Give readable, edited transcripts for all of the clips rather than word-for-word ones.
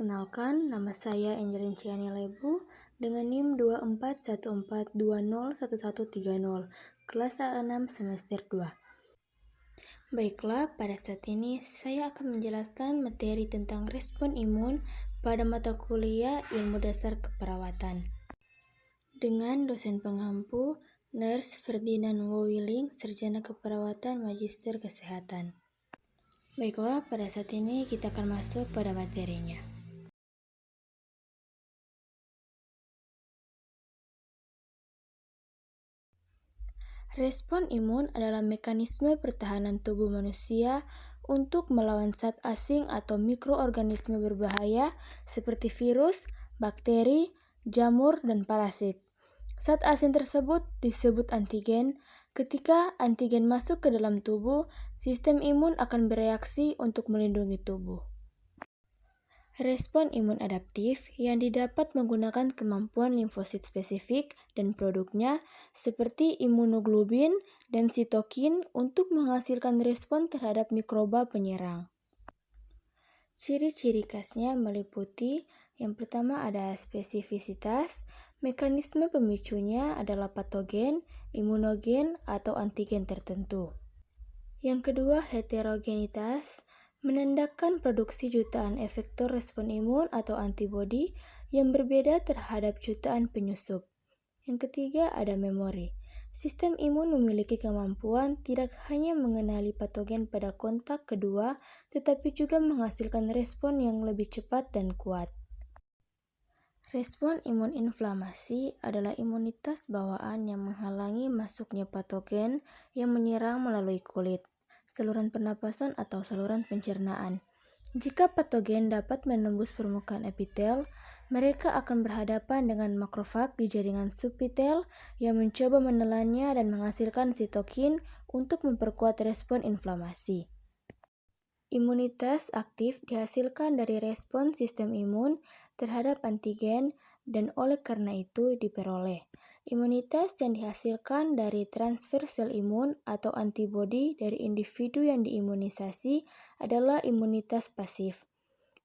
Perkenalkan, nama saya Angelin Ciani Lebu dengan NIM 2414201130, kelas A6 semester 2. Baiklah, pada saat ini saya akan menjelaskan materi tentang respon imun pada mata kuliah Ilmu Dasar Keperawatan. Dengan dosen pengampu, Nurse Ferdinand Wowiling, Sarjana Keperawatan Magister Kesehatan. Baiklah, pada saat ini kita akan masuk pada materinya. Respon imun adalah mekanisme pertahanan tubuh manusia untuk melawan zat asing atau mikroorganisme berbahaya seperti virus, bakteri, jamur, dan parasit. Zat asing tersebut disebut antigen. Ketika antigen masuk ke dalam tubuh, sistem imun akan bereaksi untuk melindungi tubuh. Respon imun adaptif yang didapat menggunakan kemampuan limfosit spesifik dan produknya seperti imunoglobulin dan sitokin untuk menghasilkan respon terhadap mikroba penyerang. Ciri-ciri khasnya meliputi yang pertama ada spesifisitas, mekanisme pemicunya adalah patogen, imunogen, atau antigen tertentu. Yang kedua heterogenitas, menandakan produksi jutaan efektor respon imun atau antibodi yang berbeda terhadap jutaan penyusup. Yang ketiga ada memori. Sistem imun memiliki kemampuan tidak hanya mengenali patogen pada kontak kedua, tetapi juga menghasilkan respon yang lebih cepat dan kuat. Respon imun inflamasi adalah imunitas bawaan yang menghalangi masuknya patogen yang menyerang melalui kulit, saluran pernapasan atau saluran pencernaan. Jika patogen dapat menembus permukaan epitel, mereka akan berhadapan dengan makrofag di jaringan subepitel yang mencoba menelannya dan menghasilkan sitokin untuk memperkuat respon inflamasi. Imunitas aktif dihasilkan dari respon sistem imun terhadap antigen dan oleh karena itu diperoleh. Imunitas yang dihasilkan dari transfer sel imun atau antibodi dari individu yang diimunisasi adalah imunitas pasif.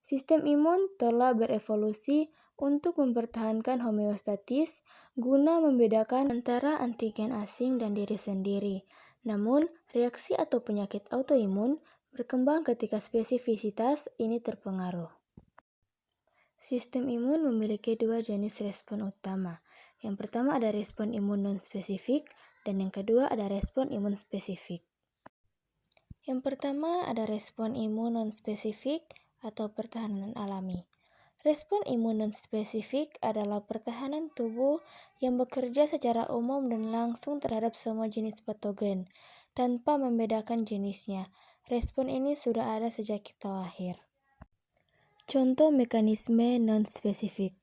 Sistem imun telah berevolusi untuk mempertahankan homeostatis guna membedakan antara antigen asing dan diri sendiri. Namun, reaksi atau penyakit autoimun berkembang ketika spesifisitas ini terpengaruh. Sistem imun memiliki dua jenis respon utama. Yang pertama ada respon imun non-spesifik dan yang kedua ada respon imun spesifik. Yang pertama ada respon imun non-spesifik atau pertahanan alami. Respon imun non-spesifik adalah pertahanan tubuh yang bekerja secara umum dan langsung terhadap semua jenis patogen, tanpa membedakan jenisnya. Respon ini sudah ada sejak kita lahir. Contoh mekanisme non-spesifik.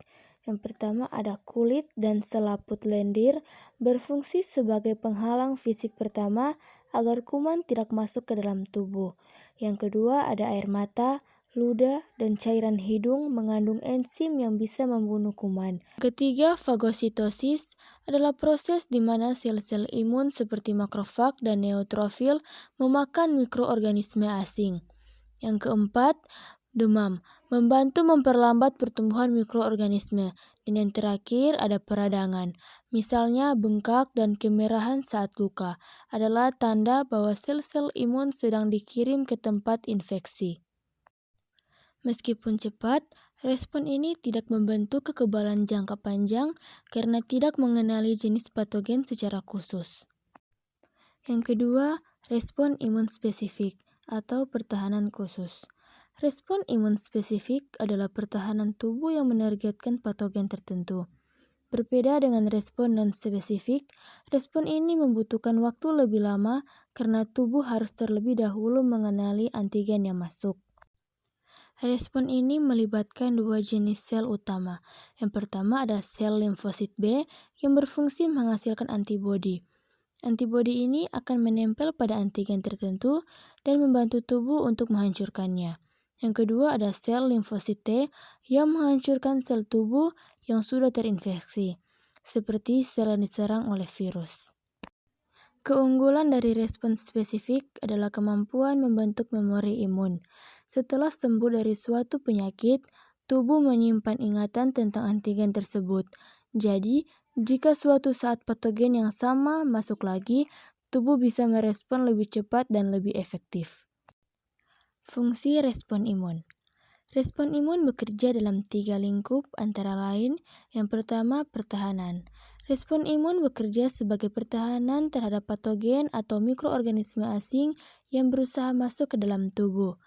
Yang pertama ada kulit dan selaput lendir berfungsi sebagai penghalang fisik pertama agar kuman tidak masuk ke dalam tubuh. Yang kedua ada air mata, ludah, dan cairan hidung mengandung enzim yang bisa membunuh kuman. Ketiga, fagositosis adalah proses di mana sel-sel imun seperti makrofag dan neutrofil memakan mikroorganisme asing. Yang keempat, demam, membantu memperlambat pertumbuhan mikroorganisme. Dan yang terakhir ada peradangan, misalnya bengkak dan kemerahan saat luka, adalah tanda bahwa sel-sel imun sedang dikirim ke tempat infeksi. Meskipun cepat, respon ini tidak membentuk kekebalan jangka panjang karena tidak mengenali jenis patogen secara khusus. Yang kedua, respon imun spesifik atau pertahanan khusus. Respon imun spesifik adalah pertahanan tubuh yang menargetkan patogen tertentu. Berbeda dengan respon non-spesifik, respon ini membutuhkan waktu lebih lama karena tubuh harus terlebih dahulu mengenali antigen yang masuk. Respon ini melibatkan dua jenis sel utama. Yang pertama ada sel limfosit B yang berfungsi menghasilkan antibodi. Antibodi ini akan menempel pada antigen tertentu dan membantu tubuh untuk menghancurkannya. Yang kedua ada sel limfosit T yang menghancurkan sel tubuh yang sudah terinfeksi, seperti sel yang diserang oleh virus. Keunggulan dari respon spesifik adalah kemampuan membentuk memori imun. Setelah sembuh dari suatu penyakit, tubuh menyimpan ingatan tentang antigen tersebut. Jadi, jika suatu saat patogen yang sama masuk lagi, tubuh bisa merespon lebih cepat dan lebih efektif. Fungsi respon imun. Respon imun bekerja dalam 3 lingkup, antara lain, yang pertama, pertahanan. Respon imun bekerja sebagai pertahanan terhadap patogen atau mikroorganisme asing yang berusaha masuk ke dalam tubuh.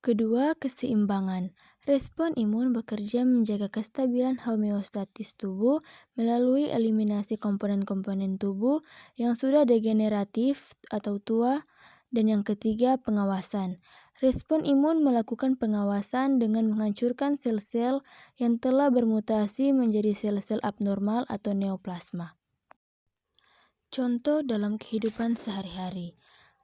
Kedua, keseimbangan. Respon imun bekerja menjaga kestabilan homeostatis tubuh melalui eliminasi komponen-komponen tubuh yang sudah degeneratif atau tua. Dan yang ketiga, pengawasan. Respon imun melakukan pengawasan dengan menghancurkan sel-sel yang telah bermutasi menjadi sel-sel abnormal atau neoplasma. Contoh dalam kehidupan sehari-hari.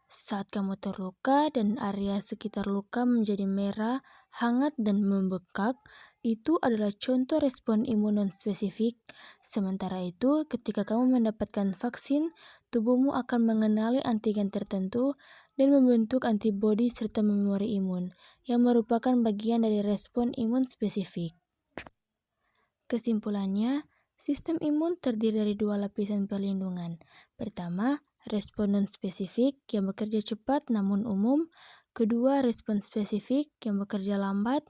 Saat kamu terluka dan area sekitar luka menjadi merah, hangat, dan membekak, itu adalah contoh respon imun non-spesifik. Sementara itu, ketika kamu mendapatkan vaksin, tubuhmu akan mengenali antigen tertentu dan membentuk antibodi serta memori imun, yang merupakan bagian dari respon imun spesifik. Kesimpulannya, sistem imun terdiri dari 2 lapisan perlindungan. Pertama, respon non-spesifik yang bekerja cepat namun umum. Kedua, respon spesifik yang bekerja lambat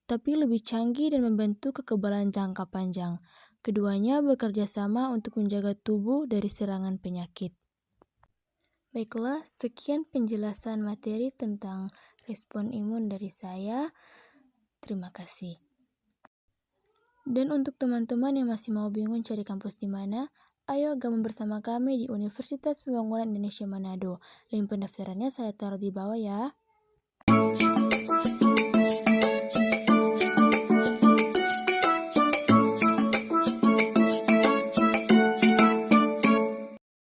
tapi lebih canggih dan membentuk kekebalan jangka panjang. Keduanya bekerja sama untuk menjaga tubuh dari serangan penyakit. Baiklah, sekian penjelasan materi tentang respon imun dari saya. Terima kasih. Dan untuk teman-teman yang masih mau bingung cari kampus di mana, ayo gabung bersama kami di Universitas Pembangunan Indonesia Manado. Link pendaftarannya saya taruh di bawah ya.